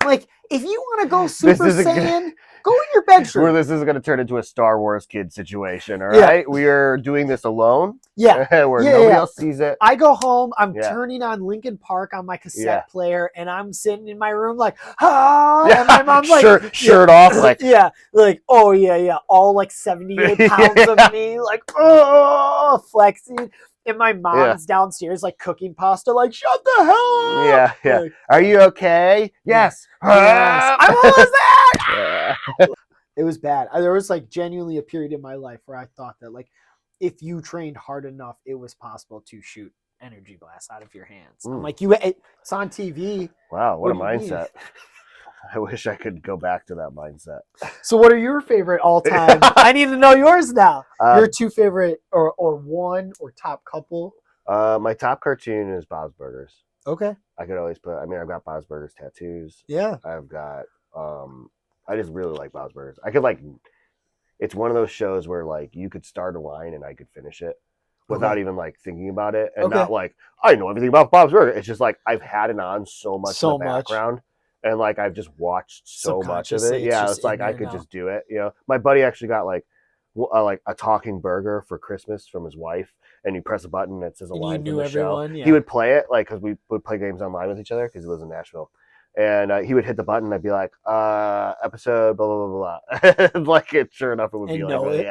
Like, if you want to go Super isn't Saiyan, go in your bedroom. Where this is going to turn into a Star Wars kid situation, all Yeah. right? We are doing this alone. Yeah. Where Yeah, nobody yeah. else sees it. I go home, I'm Yeah. turning on Linkin Park on my cassette Yeah. player, and I'm sitting in my room like, ah, Yeah. and my mom's like, shirt off, like, yeah, like, oh yeah, all like 78 pounds Yeah. of me, like, oh, flexing. And my mom's downstairs, like, cooking pasta, like, shut the hell up. Yeah, yeah. Like, Are you okay? Yes. yes, I'm almost there. Yeah. It was bad. There was like genuinely a period in my life where I thought that, like, if you trained hard enough, it was possible to shoot energy blasts out of your hands. I'm like, it's on TV. Wow, what a do you mean? mindset. I wish I could go back to that mindset. So what are your favorite all-time? I need to know yours now. Your two favorite or one or top couple? My top cartoon is Bob's Burgers. Okay. I could always put, I've got Bob's Burgers tattoos. Yeah. I've got, I just really like Bob's Burgers. I could, like, it's one of those shows where, like, you could start a line and I could finish it without even, like, thinking about it. And not like, I know everything about Bob's Burgers. It's just like, I've had it on so much in the background. And, like, I've just watched so much of it. Yeah, it's like I could just do it. You know, my buddy actually got, like a talking burger for Christmas from his wife. And you press a button and it says a line from the show. Yeah. He would play it, like, because we would play games online with each other because he lives in Nashville. And he would hit the button and I'd be like, episode blah, blah, blah, blah. Like, it, sure enough, it would be like,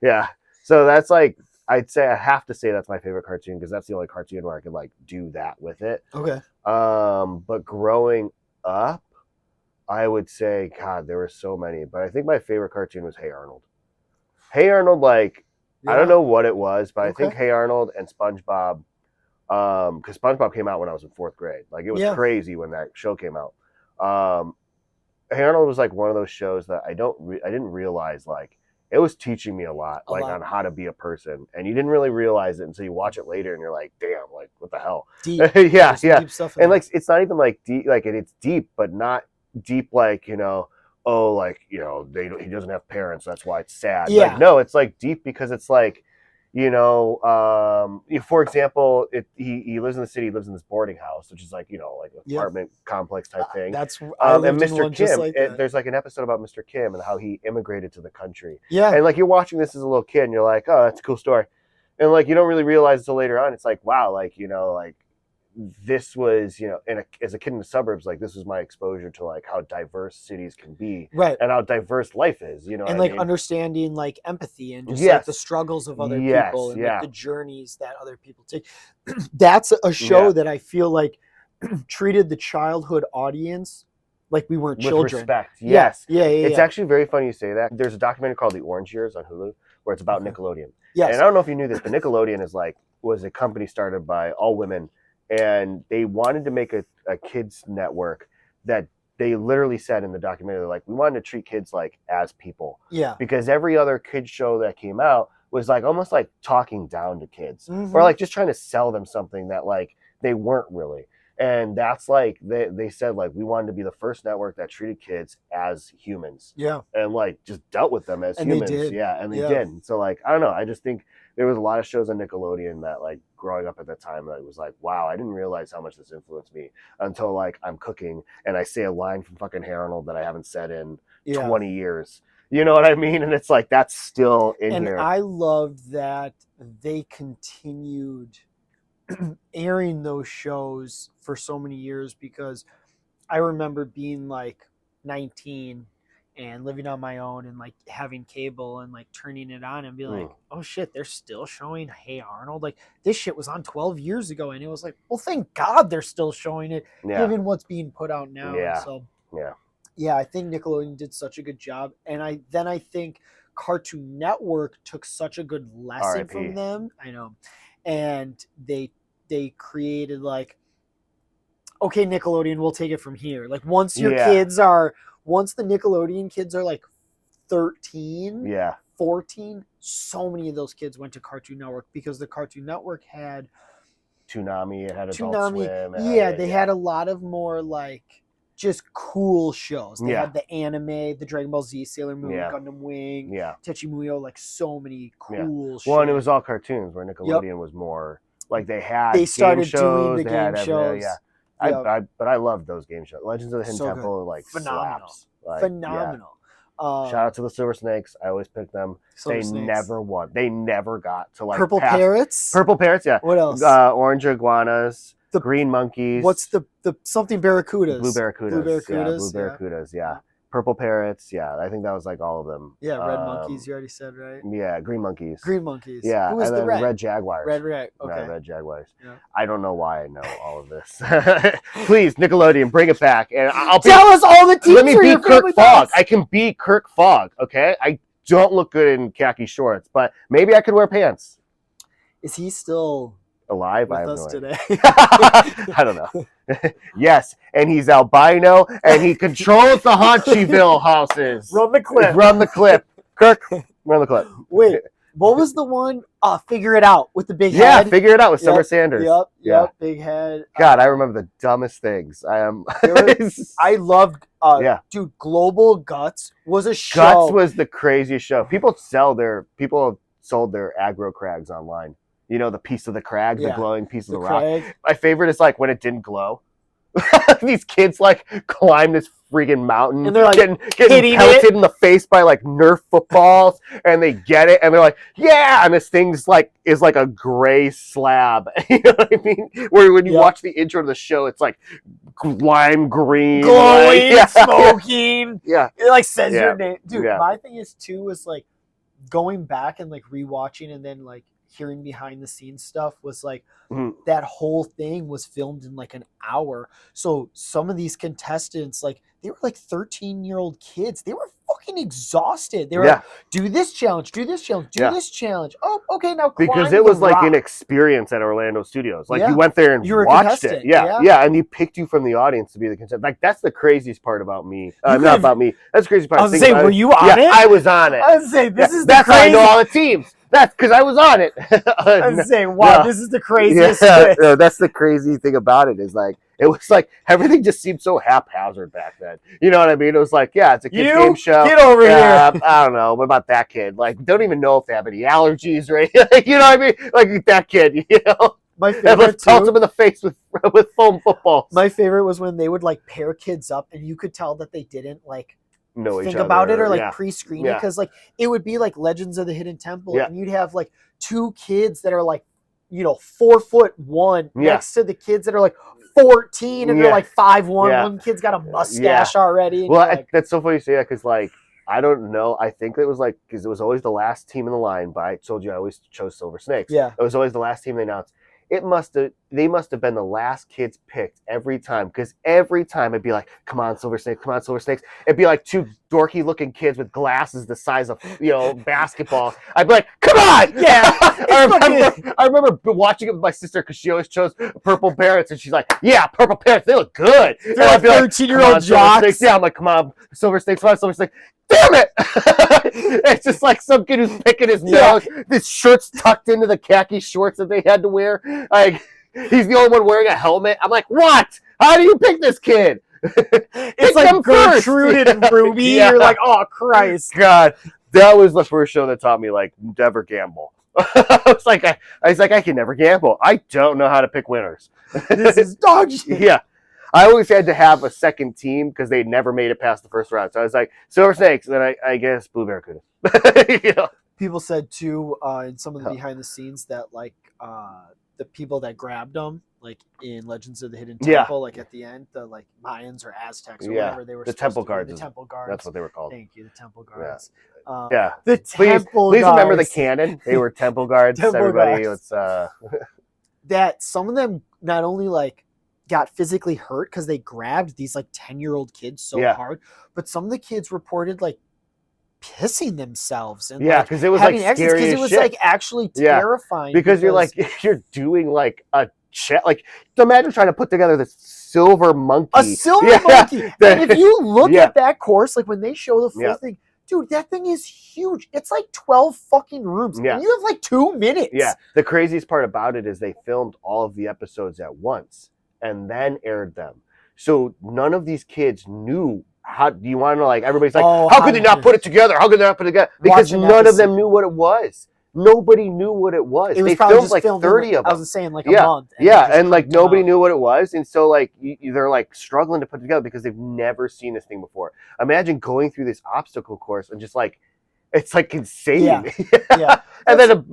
yeah. So that's, like, I'd say I have to say that's my favorite cartoon because that's the only cartoon where I could, like, do that with it. Okay. But growing up, I would say, God, there were so many. But I think my favorite cartoon was Hey Arnold. Hey Arnold, like, I don't know what it was, but I think Hey Arnold and SpongeBob, because SpongeBob came out when I was in 4th grade. Like, it was crazy when that show came out. Hey Arnold was, like, one of those shows that I didn't realize, like, it was teaching me a lot on how to be a person. And you didn't really realize it until you watch it later and you're like, damn, like, what the hell? Deep. Yeah. Deep stuff and, like, it's not even, like, deep, like, it's deep, but not deep, like, you know, oh, like, you know, he doesn't have parents, that's why it's sad. Yeah. Like, no, it's, like, deep because it's, like, you know, for example, he lives in the city, he lives in this boarding house, which is, like, you know, like an apartment complex type thing. That's and Mr. Kim, like there's, like, an episode about Mr. Kim and how he immigrated to the country. Yeah. And, like, you're watching this as a little kid and you're like, oh, that's a cool story. And, like, you don't really realize until later on, it's like, wow, like, you know, like, this was, you know, as a kid in the suburbs, like, this was my exposure to, like, how diverse cities can be, right, and how diverse life is, you know, and, like, understanding, like, empathy and just like the struggles of other people and like the journeys that other people take. That's a show that I feel like treated the childhood audience like we weren't children. With respect, yes. Yeah. It's actually very funny you say that. There's a documentary called The Orange Years on Hulu where it's about Nickelodeon. Yes. And I don't know if you knew this, but Nickelodeon was a company started by all women. And they wanted to make a kids network that they literally said in the documentary, like, we wanted to treat kids like as people. Yeah. Because every other kids show that came out was, like, almost like talking down to kids or, like, just trying to sell them something that, like, they weren't really. And that's, like, they said, like, we wanted to be the first network that treated kids as humans. Yeah. And, like, just dealt with them as humans. They did. Yeah. And they did. So, like, I don't know. I just think there was a lot of shows on Nickelodeon that, like, growing up at that time, that was like, wow, I didn't realize how much this influenced me until, like, I'm cooking and I say a line from fucking Hey Arnold that I haven't said in 20 years. You know what I mean? And it's like, that's still in here. And I love that they continued airing those shows for so many years, because I remember being, like, 19 and living on my own and, like, having cable and, like, turning it on and be like, oh shit, they're still showing Hey Arnold. Like, this shit was on 12 years ago. And it was like, well, thank God they're still showing it, given what's being put out now. Yeah. So, yeah, I think Nickelodeon did such a good job. And I think Cartoon Network took such a good lesson from them. I know. And they created, like, okay, Nickelodeon, we'll take it from here. Like, once the Nickelodeon kids are, like, 13, 14, so many of those kids went to Cartoon Network because the Cartoon Network had Toonami, it had Adult Swim. They had a lot of more, like, just cool shows. They had the anime, the Dragon Ball Z, Sailor Moon, Gundam Wing, Techimuyo, like, so many cool shows. Well, and it was all cartoons, where Nickelodeon was more, like, they started doing the game shows. But I loved those game shows. Legends of the Hidden So Temple like Phenomenal. slaps. Like, Phenomenal. Shout out to the Silver Snakes. I always pick them. Silver They Snakes. never won. They never got to like Purple Parrots. Purple Parrots, yeah. What else? Orange Iguanas. The Green Monkeys. What's the something Barracudas? Blue Barracudas. Blue Barracudas. Yeah, Blue Barracudas. Yeah. Purple Parrots. Yeah, I think that was like all of them. Yeah, Red Monkeys. You already said, right? Yeah, Green Monkeys. Green Monkeys. Yeah, Who was and the then Red Jaguars. Red. Okay. Yeah, Red Jaguars. Yeah. I don't know why I know all of this. Please, Nickelodeon, bring it back, and I'll tell us all the teams. Let me be Kirk Fogg. I can be Kirk Fogg. Okay, I don't look good in khaki shorts, but maybe I could wear pants. Is he still alive? with I have us no idea. today? I don't know. Yes, and he's albino, and he controls the Hauncyville houses. Run the clip. Run the clip. Kirk, run the clip. Wait, what was the one? Figure It Out with the big head. Yeah, Figure It Out with Summer Sanders. Yep, big head. God, I remember the dumbest things. I loved. Dude, Global Guts was a show. Guts was the craziest show. People sold their aggro crags online. You know, the piece of the crag, the glowing piece of the rock. My favorite is like when it didn't glow. These kids like climb this freaking mountain and they're like getting pelted in the face by like Nerf footballs, and they get it and they're like, yeah, and this thing's like is like a gray slab. You know what I mean? Where when you watch the intro to the show, it's like lime green, glowing, smoking. Yeah, it like says your name, dude. My thing is too is like going back and like rewatching and then like hearing behind the scenes stuff was like that whole thing was filmed in like an hour. So some of these contestants, like they were like 13-year-old kids. They were fucking exhausted. They were like, do this challenge, do this challenge, do this challenge. Oh, okay, now because it was like an experience at Orlando Studios. Like you went there and you watched it. Yeah, and he picked you from the audience to be the contestant. Like that's the craziest part about me. Not about me. That's the craziest part. I was saying, were you on it? I was on it. I was saying, that's how I know all the teams. That's because I was on it. I was saying, wow, this is the craziest. No, that's the crazy thing about it is like it was like everything just seemed so haphazard back then. You know what I mean? It was like, yeah, it's a kid's game show. Get over here. I don't know. What about that kid? Like, don't even know if they have any allergies or anything. You know what I mean? Like that kid, you know. My favorite pelts him in the face with foam footballs. My favorite was when they would like pair kids up and you could tell that they didn't like think about it or like pre-screen it, because like it would be like Legends of the Hidden Temple and you'd have like two kids that are like 4'1" next to the kids that are like 14 and they're like 5'1". One kid's got a mustache already. And well, that's so funny you say that because like I don't know. I think it was like because it was always the last team in the line. But I told you I always chose Silver Snakes. Yeah, it was always the last team they announced. They must have been the last kids picked every time, because every time it'd be like, come on, Silver Snakes, come on, Silver Snakes. It'd be like two dorky looking kids with glasses the size of basketball. I'd be like, come on, I remember watching it with my sister because she always chose Purple Parrots, and she's like, yeah, Purple Parrots, they look good. They're like 13-year-old jocks. Yeah, I'm like, come on, Silver Snakes, come on, Silver Snakes. Damn it! It's just like some kid who's picking his nose. This shirt's tucked into the khaki shorts that they had to wear. Like he's the only one wearing a helmet. I'm like, what? How do you pick this kid? It's like Gertrude and Ruby. You're like, oh Christ, God, that was the first show that taught me like never gamble. I was like, I can never gamble. I don't know how to pick winners. This is dog shit. Yeah. I always had to have a second team because they never made it past the first round. So I was like, Silver Snakes, and then I guess Blue Barracuda. People said too in some of the behind the scenes that like the people that grabbed them, like in Legends of the Hidden Temple, like at the end, the like Mayans or Aztecs or whatever they were. The Temple Guards. The Temple Guards. That's what they were called. Thank you, the Temple Guards. The Temple Please remember the Guards. canon. They were Temple Guards. Everybody, let's. That some of them not only like got physically hurt because they grabbed these like 10-year-old kids so hard, but some of the kids reported like pissing themselves and because it was like scary because it was like actually terrifying because you're like you're doing like a like imagine trying to put together this silver monkey, monkey. And if you look at that course, like when they show the full thing, dude, that thing is huge. It's like 12 fucking rooms. And you have like 2 minutes. Yeah. The craziest part about it is they filmed all of the episodes at once and then aired them. So none of these kids knew how. Do you want to know? Like everybody's like, how could they not put it together? How could they not put it together? Because none of them knew what it was. nobody knew what it was. It was They probably filmed just like filmed 30 in, of I them. was saying like a Yeah, month. and like nobody knew what it was, and so like they're like struggling to put it together because they've never seen this thing before. Imagine going through this obstacle course and just like it's like insane. Yeah. And then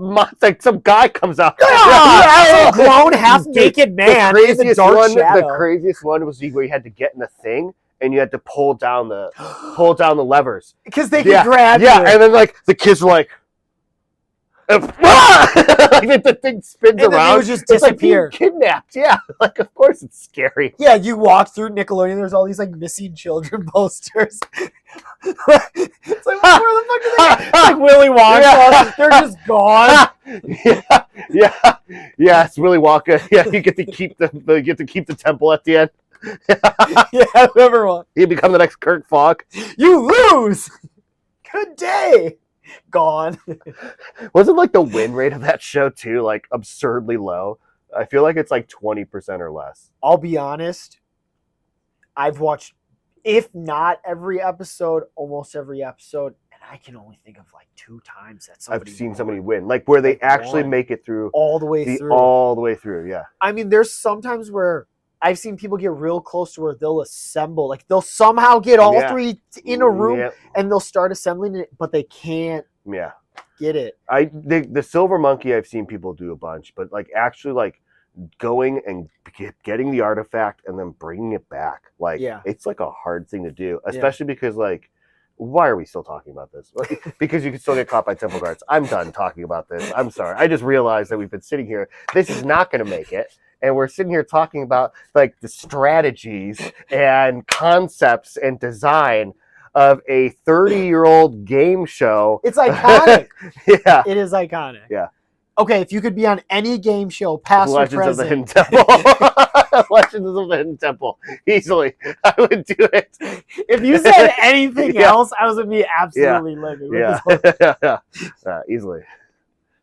like some guy comes out. Some grown half-naked man in the dark shadow. The craziest one was where you had to get in the thing and you had to pull down the levers because they could grab you. Yeah, and then like the kids were like, like the thing spins and around. Then they would just disappear. Like kidnapped. Yeah, like of course it's scary. Yeah, you walk through Nickelodeon. There's all these like missing children posters. It's like where the fuck are they? It's like Willy Wonka. Yeah. They're just gone. Yeah. It's Willy Wonka. Yeah, you get to keep the temple at the end. Yeah, whoever won. You become the next Kirk Fogg. You lose. Good day. Gone. Wasn't like the win rate of that show too like absurdly low? I feel like it's like 20% or less. I'll be honest. I've watched, if not every episode, almost every episode, and I can only think of like 2 times that I've seen somebody win, like where they actually make it through all the way through. All the way through, yeah. I mean, there's sometimes where I've seen people get real close to where they'll assemble, like they'll somehow get all 3 in a room and they'll start assembling it, but they can't get it. The silver monkey I've seen people do a bunch, but like actually like going and getting the artifact and then bringing it back, like it's like a hard thing to do, especially because like why are we still talking about this? Because you can still get caught by temple guards. I'm done talking about this. I'm sorry. I just realized that we've been sitting here. This is not going to make it. And we're sitting here talking about like the strategies and concepts and design of a 30-year-old game show. It's iconic. Yeah. It is iconic. Yeah. Okay, if you could be on any game show, past or present. Legends of the Hidden Temple. Legends of the Hidden Temple. Easily. I would do it. If you said anything else, I was going to be absolutely livid. Yeah. Easily.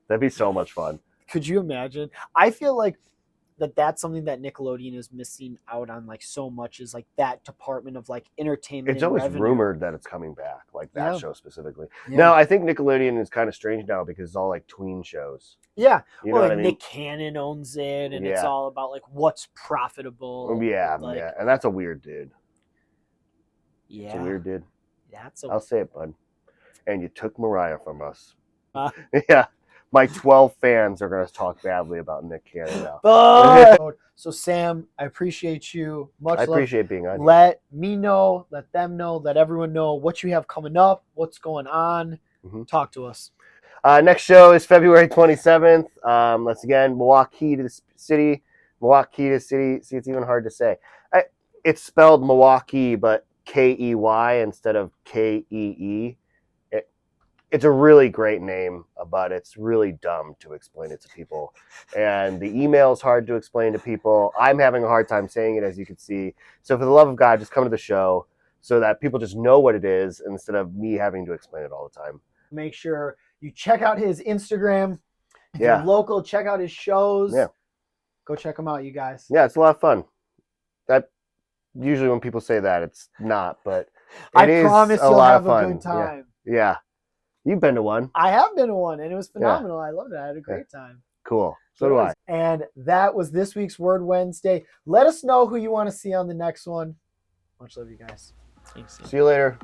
That'd be so much fun. Could you imagine? I feel like that's something that Nickelodeon is missing out on like so much is like that department of like entertainment. It's always revenue. Rumored that it's coming back, like that show specifically. Yeah. Now I think Nickelodeon is kind of strange now because it's all like tween shows. Yeah, you know what I mean? Nick Cannon owns it, and it's all about like what's profitable. Yeah, like, and that's a weird dude. Yeah, it's a weird dude. I'll say it, bud. And you took Mariah from us. Yeah. My 12 fans are going to talk badly about Nick Cannon now. So, Sam, I appreciate you. I appreciate being on here. Let me know, let them know, let everyone know what you have coming up, what's going on. Talk to us. Next show is February 27th. Once again, Milwaukee to the city. Milwaukee to the city. See, it's even hard to say. It's spelled Milwaukee, but K-E-Y instead of K-E-E. It's a really great name, but it's really dumb to explain it to people. And the email is hard to explain to people. I'm having a hard time saying it, as you can see. So for the love of God, just come to the show so that people just know what it is instead of me having to explain it all the time. Make sure you check out his Instagram. If you're local, check out his shows. Yeah. Go check them out, you guys. Yeah, it's a lot of fun. That usually when people say that, it's not, but I promise you'll have a good time. Yeah. You've been to one. I have been to one, and it was phenomenal. I loved it. I had a great time. Cool. So do I. And that was this week's Word Wednesday. Let us know who you want to see on the next one. Much love, you guys. Thanks. See you later.